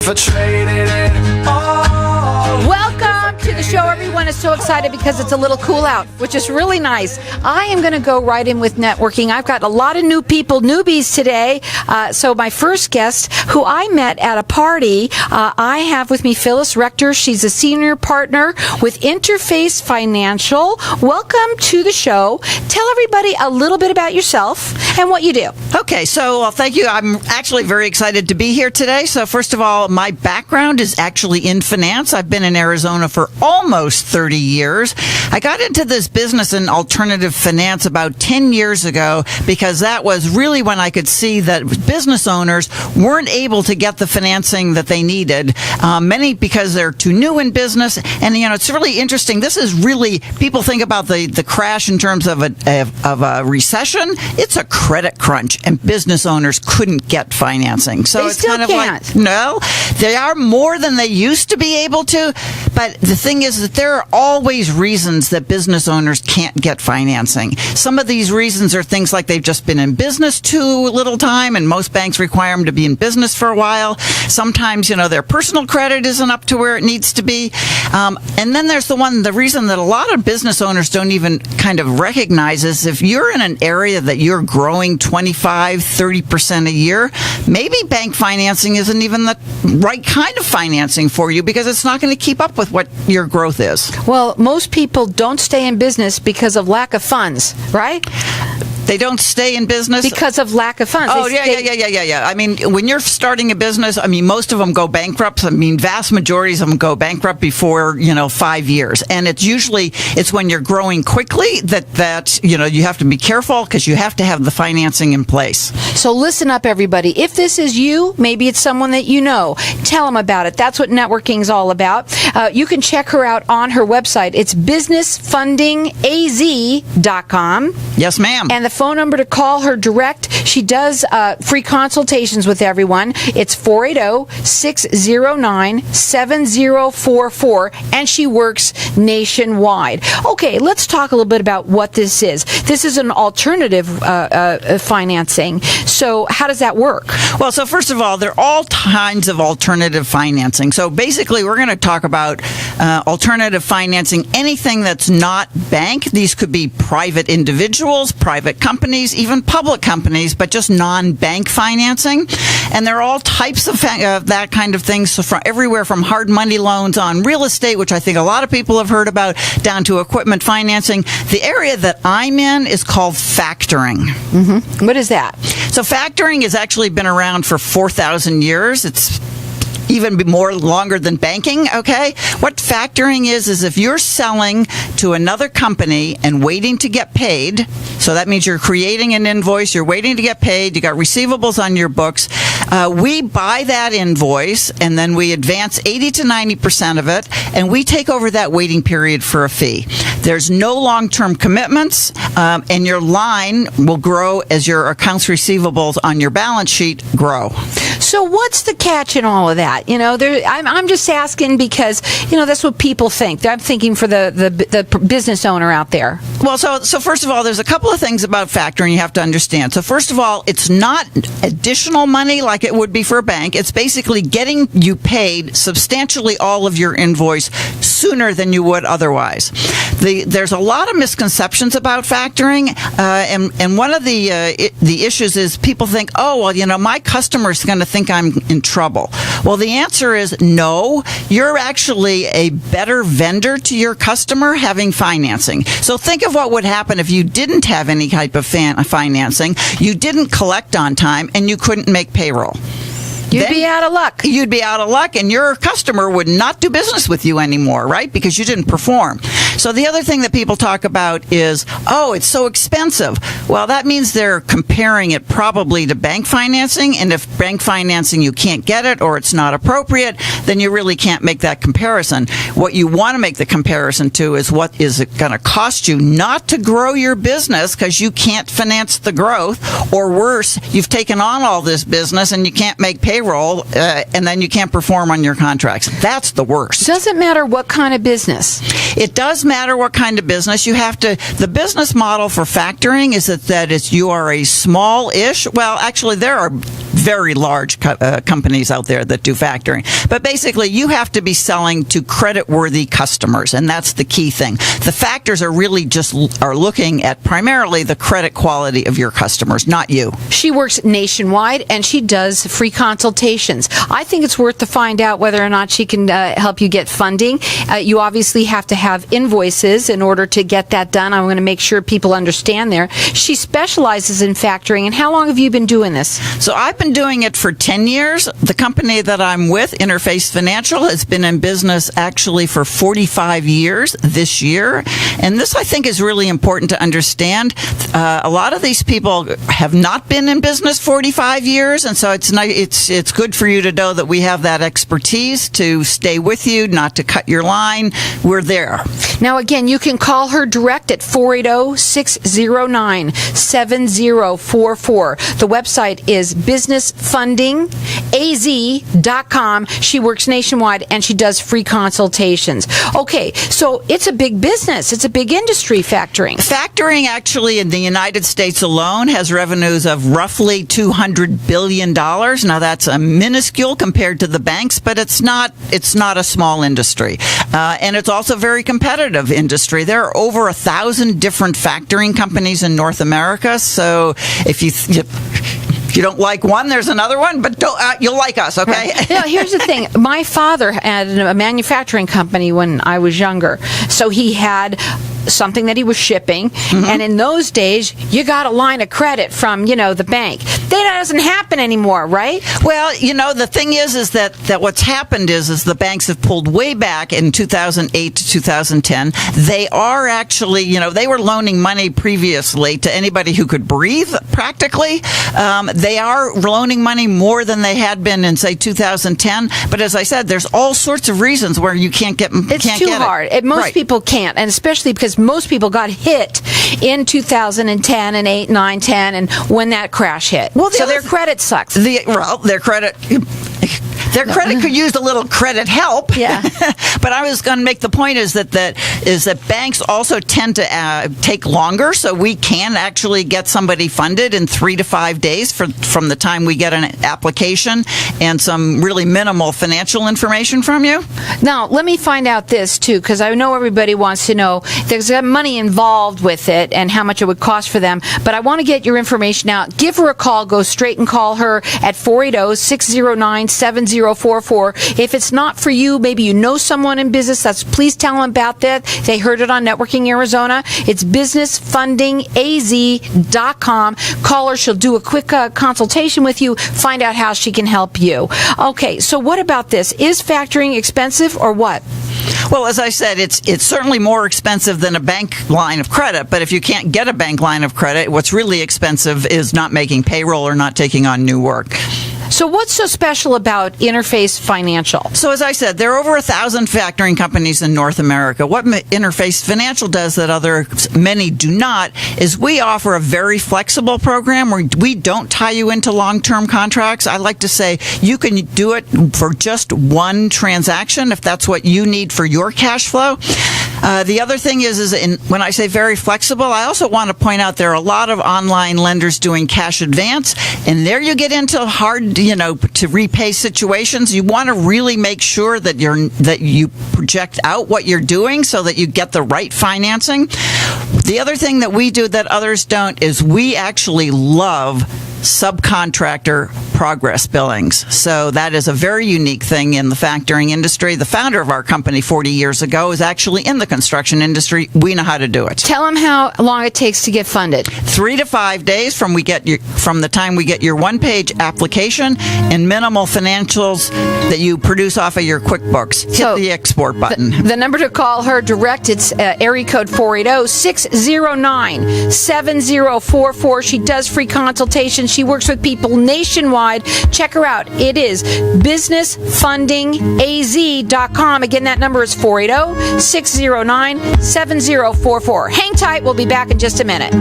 For trading it all. Welcome to the show. Everyone is so excited because it's a little cool out, which is really nice. I am going to go right in with networking. I've got a lot of new people, newbies today. So my first guest, who I met at a party, I have with me Phyllis Rector. She's a senior partner with Interface Financial. Welcome to the show. Tell everybody a little bit about yourself and what you do. Okay, so thank you. I'm actually very excited to be here today. So first of all, my background is actually in finance. I've been in Arizona for almost 30 years. I got into this business in alternative finance about 10 years ago because that was really when I could see that business owners weren't able to get the financing that they needed. Many because they're too new in business. And, you know, it's really interesting. This is really, people think about the crash in terms of a recession. It's a credit crunch, and business owners couldn't get financing. So They it's still kind of can't. like, no, they are more than they used to be able to. But the thing is that there are always reasons that business owners can't get financing. Some of these reasons are things like they've just been in business too little time, and most banks require them to be in business for a while. Sometimes, you know, their personal credit isn't up to where it needs to be. And then there's the reason that a lot of business owners don't even kind of recognize is if you're in an area that you're growing 25, 30% a year, maybe bank financing isn't even the right kind of financing for you because it's not going to keep up with what your growth is. Well, most people don't stay in business because of lack of funds, right? They don't stay in business Because of lack of funds. Oh, yeah. I mean, when you're starting a business, I mean, most of them go bankrupt. I mean, vast majorities of them go bankrupt before, 5 years. And it's when you're growing quickly that you have to be careful because you have to have the financing in place. So listen up, everybody. If this is you, maybe it's someone that you know, tell them about it. That's what networking is all about. You can check her out on her website. It's businessfundingaz.com. Yes, ma'am. And the phone number to call her direct. She does free consultations with everyone. It's 480-609-7044, and she works nationwide. Okay, let's talk a little bit about what this is. This is an alternative financing. So how does that work? Well, so first of all, there are all kinds of alternative financing. So basically, we're going to talk about alternative financing, anything that's not bank. These could be private individuals, private companies, even public companies, but just non-bank financing. And there are all types of that kind of things, so from everywhere from hard money loans on real estate, which I think a lot of people have heard about, down to equipment financing. The area that I'm in is called factoring. Mm-hmm. What is that? So factoring has actually been around for 4,000 years. It's even more longer than banking, okay? What factoring is if you're selling to another company and waiting to get paid, so that means you're creating an invoice, you're waiting to get paid, you got receivables on your books, we buy that invoice and then we advance 80 to 90% of it, and we take over that waiting period for a fee. There's no long-term commitments, and your line will grow as your accounts receivables on your balance sheet grow. So what's the catch in all of that? I'm just asking because, that's what people think. I'm thinking for the business owner out there. Well, so first of all, there's a couple of things about factoring you have to understand. So first of all, it's not additional money like it would be for a bank. It's basically getting you paid substantially all of your invoice sooner than you would otherwise. There's a lot of misconceptions about factoring, and one of the issues is people think, my customer's going to think I'm in trouble. Well, the answer is no. You're actually a better vendor to your customer having financing. So think of what would happen if you didn't have any type of financing, you didn't collect on time, and you couldn't make payroll. You'd be out of luck. You'd be out of luck, and your customer would not do business with you anymore, right? Because you didn't perform. So the other thing that people talk about is, it's so expensive. Well, that means they're comparing it probably to bank financing, and if bank financing you can't get it or it's not appropriate, then you really can't make that comparison. What you want to make the comparison to is what is it going to cost you not to grow your business because you can't finance the growth, or worse, you've taken on all this business and you can't make payroll, and then you can't perform on your contracts. That's the worst. Doesn't matter what kind of business. It does matter what kind of business. The business model for factoring is that you are a small-ish, well, actually there are very large companies out there that do factoring. But basically, you have to be selling to credit-worthy customers, and that's the key thing. The factors are really just are looking at primarily the credit quality of your customers, not you. She works nationwide, and she does free consultations. I think it's worth to find out whether or not she can help you get funding. You obviously have to have invoices in order to get that done. I'm going to make sure people understand there. She specializes in factoring. And how long have you been doing this? So I've been doing it for 10 years. The company that I'm with, Interface Financial, has been in business actually for 45 years this year. And this, I think, is really important to understand. A lot of these people have not been in business 45 years, and so it's good for you to know that we have that expertise to stay with you, not to cut your line. We're there. Now, again, you can call her direct at 480-609-7044. The website is businessfundingaz.com. She works nationwide, and she does free consultations. Okay, so it's a big business. It's a big industry, factoring. Factoring, actually, in the United States alone, has revenues of roughly $200 billion. Now, that's a minuscule compared to the banks, but it's not a small industry. And it's also a very competitive industry. There are over 1,000 different factoring companies in North America. So if you don't like one, there's another one, but you'll like us, okay? Right. Now, here's the thing. My father had a manufacturing company when I was younger. So he had something that he was shipping, and in those days, you got a line of credit from, the bank. That doesn't happen anymore, right? Well, the thing is that what's happened is the banks have pulled way back in 2008 to 2010. They are actually, they were loaning money previously to anybody who could breathe, practically. They are loaning money more than they had been in, say, 2010. But as I said, there's all sorts of reasons where you can't get It's too hard. Most people can't, and especially because most people got hit in 2010 and 8, 9, 10, and when that crash hit. Well, so their credit sucks. Their credit could use a little credit help. Yeah. But I was going to make the point is that banks also tend to take longer, so we can actually get somebody funded in 3 to 5 days from the time we get an application and some really minimal financial information from you. Now, let me find out this, too, because I know everybody wants to know there's money involved with it and how much it would cost for them, but I want to get your information out. Give her a call. Go straight and call her at 480-609-7044. If it's not for you, maybe you know someone in business, please tell them about that. They heard it on Networking Arizona. It's businessfundingaz.com. Call her. She'll do a quick consultation with you, find out how she can help you. Okay, so what about this? Is factoring expensive or what? Well, as I said, it's certainly more expensive than a bank line of credit, but if you can't get a bank line of credit, what's really expensive is not making payroll or not taking on new work. So what's so special about Interface Financial? So as I said, there are over 1,000 factoring companies in North America. What Interface Financial does that many do not is we offer a very flexible program where we don't tie you into long-term contracts. I like to say you can do it for just one transaction if that's what you need for your cash flow. The other thing is when I say very flexible, I also want to point out there are a lot of online lenders doing cash advance, and there you get into hard, to repay situations. You want to really make sure that you project out what you're doing so that you get the right financing. The other thing that we do that others don't is we actually love subcontractor progress billings. So that is a very unique thing in the factoring industry. The founder of our company 40 years ago is actually in the construction industry. We know how to do it. Tell them how long it takes to get funded. 3 to 5 days from the time we get your one-page application and minimal financials that you produce off of your QuickBooks. Hit the export button. The number to call her direct, it's area code 480-609-7044. She does free consultations. She works with people nationwide. Check her out. It is businessfundingaz.com. Again, that number is 480-609-7044. Hang tight. We'll be back in just a minute.